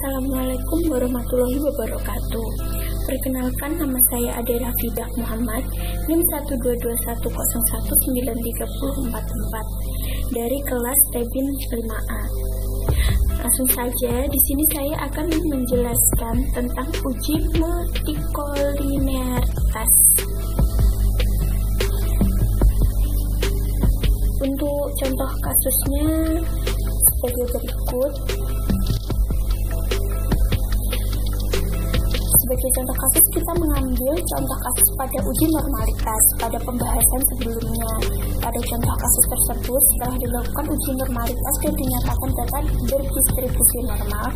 Assalamualaikum warahmatullahi wabarakatuh. Perkenalkan, nama saya Ade Rafidah Muhammad, NIM 12211930444 dari kelas Rebin 5A. Langsung saja, di sini saya akan menjelaskan tentang uji multikolinearitas. Untuk contoh kasusnya sebagai berikut. Sebagai contoh kasus, kita mengambil contoh kasus pada uji normalitas pada pembahasan sebelumnya. Pada contoh kasus tersebut, setelah dilakukan uji normalitas dan dinyatakan data berdistribusi normal,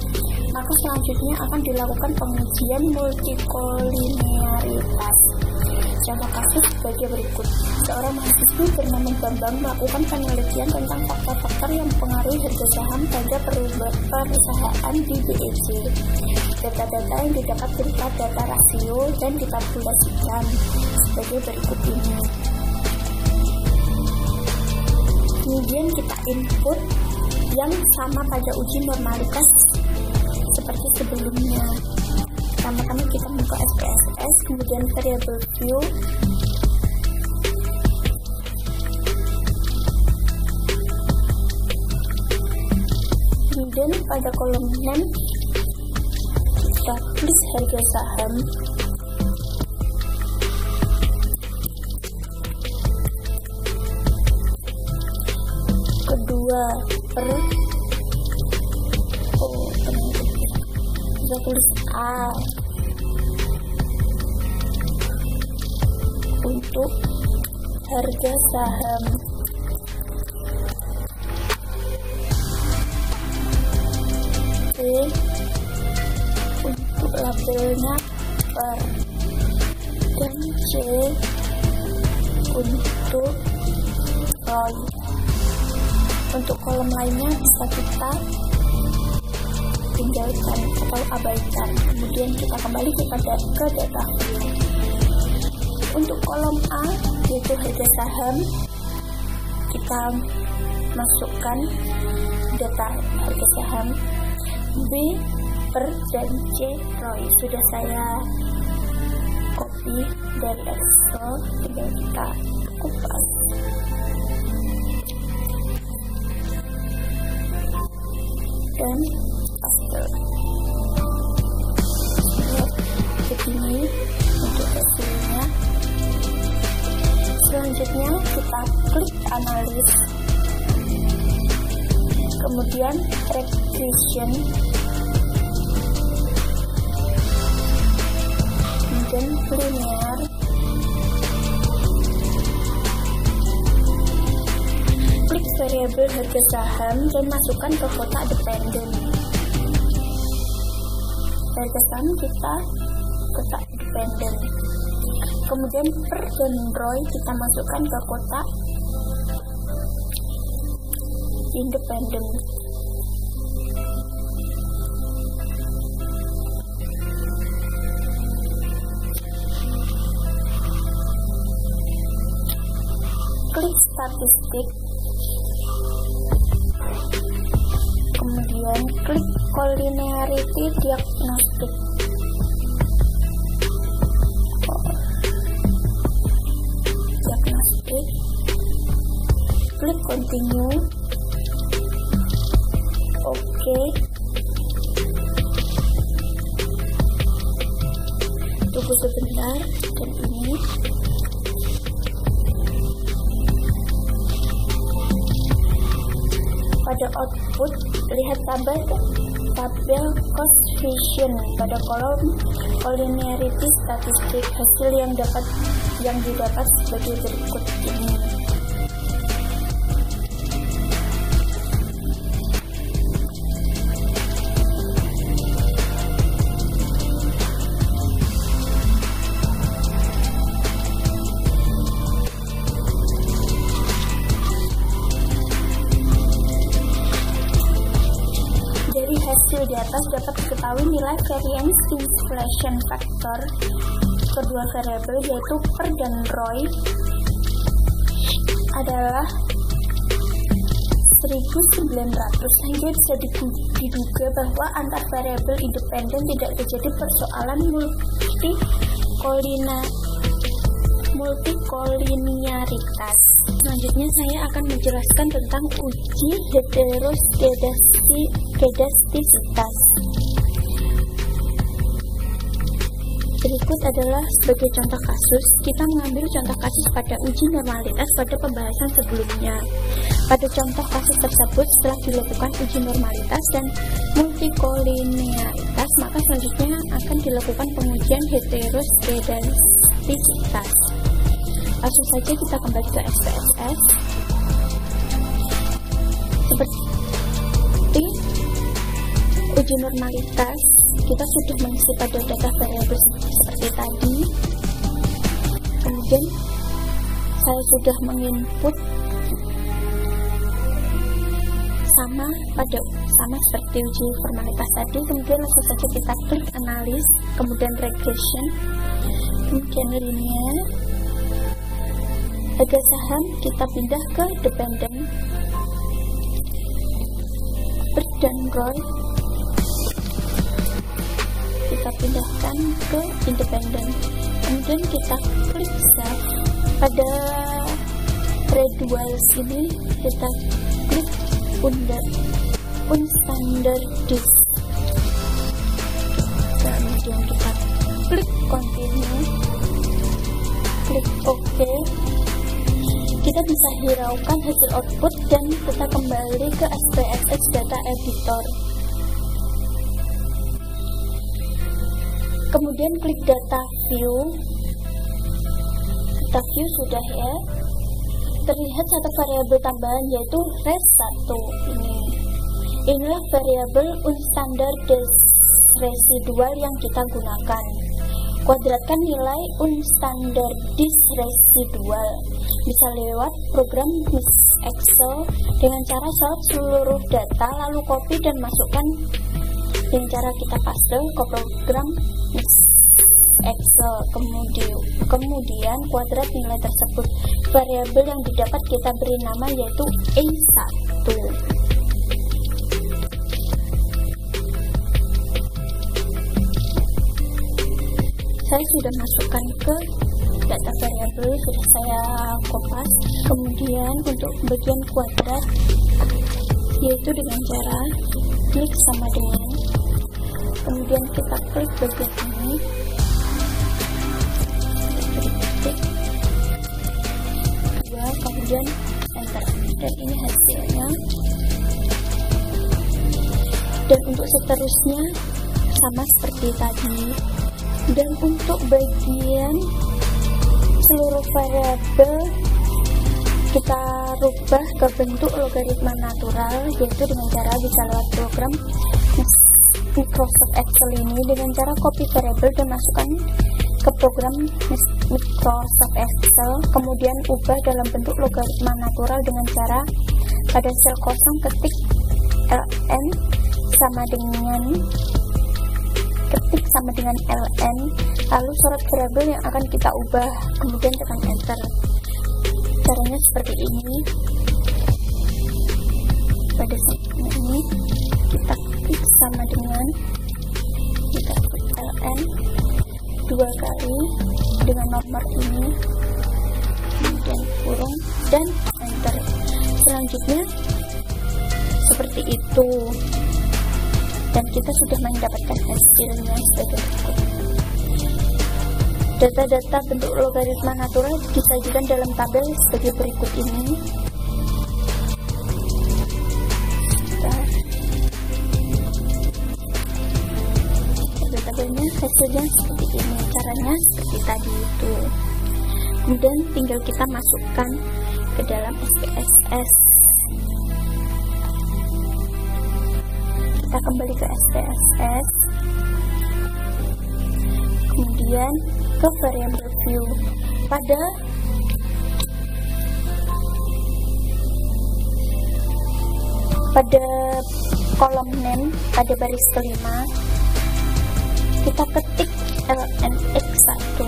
maka selanjutnya akan dilakukan pengujian multikolinearitas. Contoh kasus sebagai berikut. Seorang mahasiswa bernama Bambang melakukan penelitian tentang faktor-faktor yang mempengaruhi harga saham pada perusahaan di BEC. Data-data yang didapat berupa data rasio dan ditabulasikan sebagai berikut ini. Kemudian kita input yang sama pada uji normalitas seperti sebelumnya. Pertama-tama kita buka SPSS, kemudian variable view, kemudian pada kolom name kita klik harga saham, kedua kita tulis A untuk harga saham, B untuk labelnya per, dan C untuk ROI. Untuk kolom lainnya bisa kita tinggalkan atau abaikan. Kemudian kita kembali ke data view. Untuk kolom A yaitu harga saham, kita masukkan data harga saham, B per, dan C ROI. Sudah saya copy dari Excel, tinggal kita kupas. Dan paste. Begini untuk hasilnya. Selanjutnya kita klik analis, kemudian regression, kemudian linear, klik variabel harga saham dan masukkan ke kotak dependen. Harga saham kita kotak dependen. Kemudian per dan ROI kita masukkan ke kotak independen. Klik statistik, kemudian klik collinearity diagnostic. Klik continue, oke. Tunggu sebentar, dan ini pada output lihat tabel coefficient pada kolom collinearity statistik. Hasil yang didapat sebagai berikut ini. Hasil di atas dapat diketahui nilai variance inflation factor kedua variabel yaitu per dan ROI adalah 1900 saja bisa diduga bahwa antar variabel independen tidak terjadi persoalan multikoliniaritas. Selanjutnya saya akan menjelaskan tentang uji heteroskedastisitas. Berikut adalah sebagai contoh kasus. Kita mengambil contoh kasus pada uji normalitas pada pembahasan sebelumnya. Pada contoh kasus tersebut, setelah dilakukan uji normalitas dan multikoliniaritas, maka selanjutnya akan dilakukan pengujian heteroskedastisitas. Langsung saja kita kembali ke SPSS. Seperti uji normalitas, kita sudah mengisi pada data variabel seperti tadi. Kemudian saya sudah menginput sama seperti uji formalitas tadi. Kemudian langsung saja kita klik analis, kemudian regression, kemudian linear. Harga saham kita pindah ke dependent, dan Roy kita pindahkan ke independen. Kemudian kita klik save. Pada graduals ini kita klik unstandardized. Kemudian kita klik continue, klik OK. Kita bisa hiraukan hasil output dan kita kembali ke SPSS Data Editor. Kemudian klik Data View. Data View sudah ya. Terlihat satu variabel tambahan yaitu res1 ini. Inilah variabel unstandardized residual yang kita gunakan. Kuadratkan nilai unstandardized residual bisa lewat program Excel dengan cara sort seluruh data lalu copy dan masukkan dengan cara kita paste ke program Excel. Kemudian kuadrat nilai tersebut. Variabel yang didapat kita beri nama yaitu E1. Saya sudah masukkan ke data variabel, sudah saya kopas. Kemudian untuk bagian kuadrat, yaitu dengan cara klik sama dengan, kemudian kita klik bagian ini, kemudian enter, dan ini hasilnya. Dan untuk seterusnya sama seperti tadi. Dan untuk bagian seluruh variabel kita rubah ke bentuk logaritma natural, yaitu dengan cara bisa lewat program Microsoft Excel ini dengan cara copy variabel dan masukkan ke program Microsoft Excel, kemudian ubah dalam bentuk logaritma natural dengan cara pada sel kosong ketik ln sama dengan ln, lalu sorot variabel yang akan kita ubah, kemudian tekan enter. Caranya seperti ini. Pada saat ini kita klik sama dengan, kita klik ln 2 kali dengan nomor ini, kemudian kurung dan enter. Selanjutnya seperti itu. Dan kita sudah mendapatkan hasilnya sebagai berikut. Data-data bentuk logaritma natural disajikan dalam tabel sebagai berikut ini. Tabelnya hasilnya seperti ini. Caranya seperti tadi itu. Kemudian tinggal kita masukkan ke dalam SPSS. Kita kembali ke SPSS, kemudian ke variable view. Pada kolom name, pada baris kelima, kita ketik lnx1.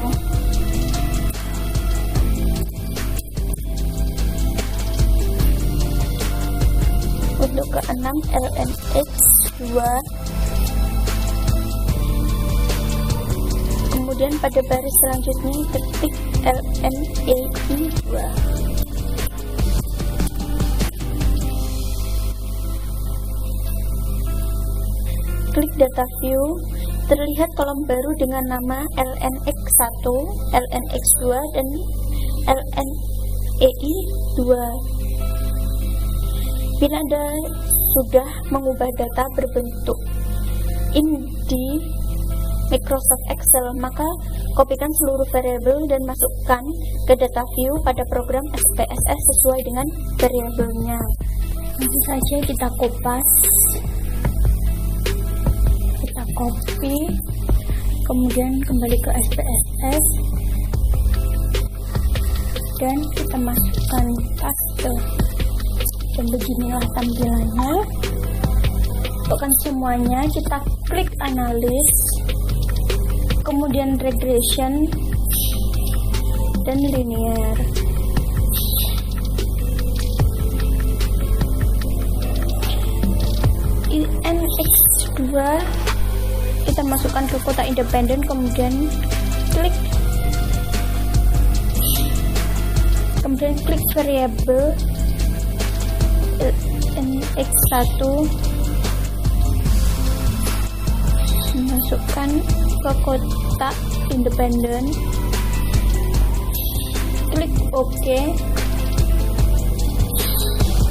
Untuk keenam, lnx2. Kemudian pada baris selanjutnya ketik lnei2. Klik data view, terlihat kolom baru dengan nama lnx1, lnx2, dan lnei2. Bila Anda sudah mengubah data berbentuk int di Microsoft Excel, maka kopikan seluruh variabel dan masukkan ke data view pada program SPSS sesuai dengan variabelnya. Langsung saja kita kopas, kita copy, kemudian kembali ke SPSS dan kita masukkan paste. Dan beginilah tampilannya. Bukan semuanya, kita klik analis, kemudian regression dan linear. lnx2 kita masukkan ke kotak independen, kemudian klik variabel lnx1, masukkan ke kotak independen, klik OK,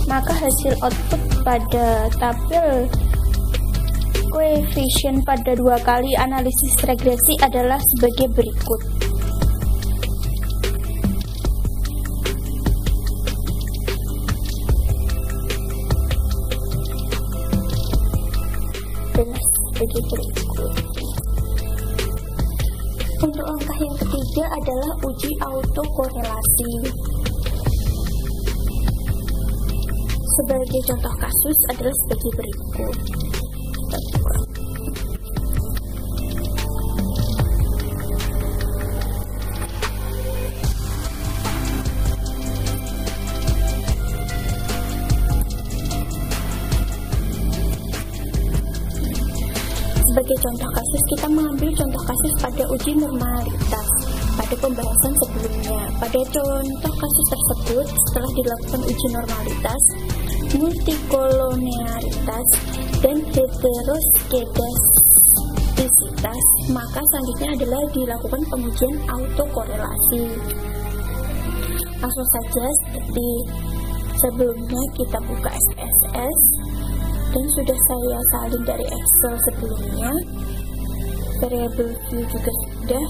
maka hasil output pada tabel koefisien pada 2 kali analisis regresi adalah sebagai berikut. Untuk langkah yang ketiga adalah uji autokorelasi. Sebagai contoh kasus adalah sebagai berikut. Sebagai contoh kasus, kita mengambil contoh kasus pada uji normalitas pada pembahasan sebelumnya. Pada contoh kasus tersebut, setelah dilakukan uji normalitas, multikolinearitas, dan heteroskedastisitas, maka selanjutnya adalah dilakukan pengujian autokorelasi. Langsung saja seperti sebelumnya, kita buka SPSS dan sudah saya salin dari Excel sebelumnya. Variable view juga sudah.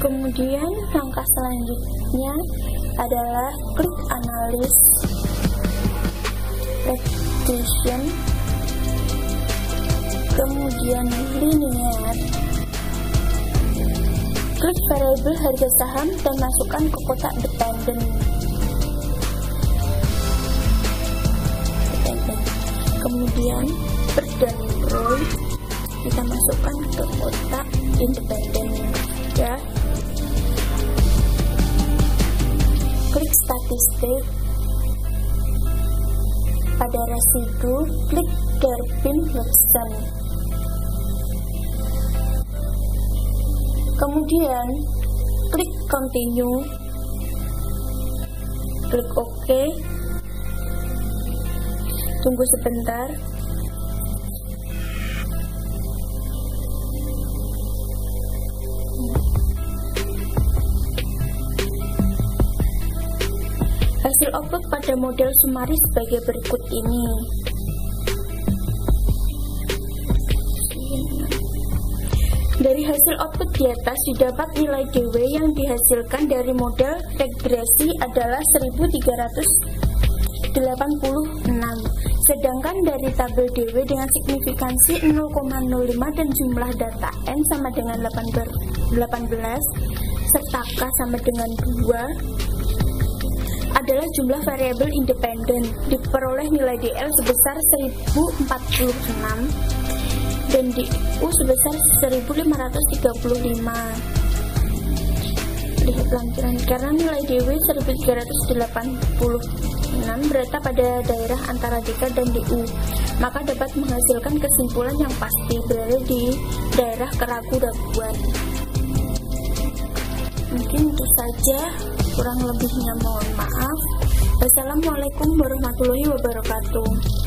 Kemudian langkah selanjutnya adalah klik analis, regression, kemudian linear. Klik variabel harga saham dan masukkan ke kotak dependen. Kemudian per dan row kita masukkan ke kotak independen ya. Klik statistik, pada residu klik Darwin Watson. Kemudian klik continue, klik OK. Tunggu sebentar. Hasil output pada model Sumari sebagai berikut ini. Dari hasil output di atas didapat nilai DW yang dihasilkan dari model regresi adalah 1386. Sedangkan dari tabel DW dengan signifikansi 0,05 dan jumlah data N sama dengan 18 serta K sama dengan 2 adalah jumlah variabel independen. Diperoleh nilai DL sebesar 1046 dan DU sebesar 1535. Lihat lampiran karena nilai DW 1386 kemungkinan berada pada daerah antara DK dan DU, maka dapat menghasilkan kesimpulan yang pasti berada di daerah keraguan-raguan. Mungkin itu saja, kurang lebihnya mohon maaf. Wassalamualaikum warahmatullahi wabarakatuh.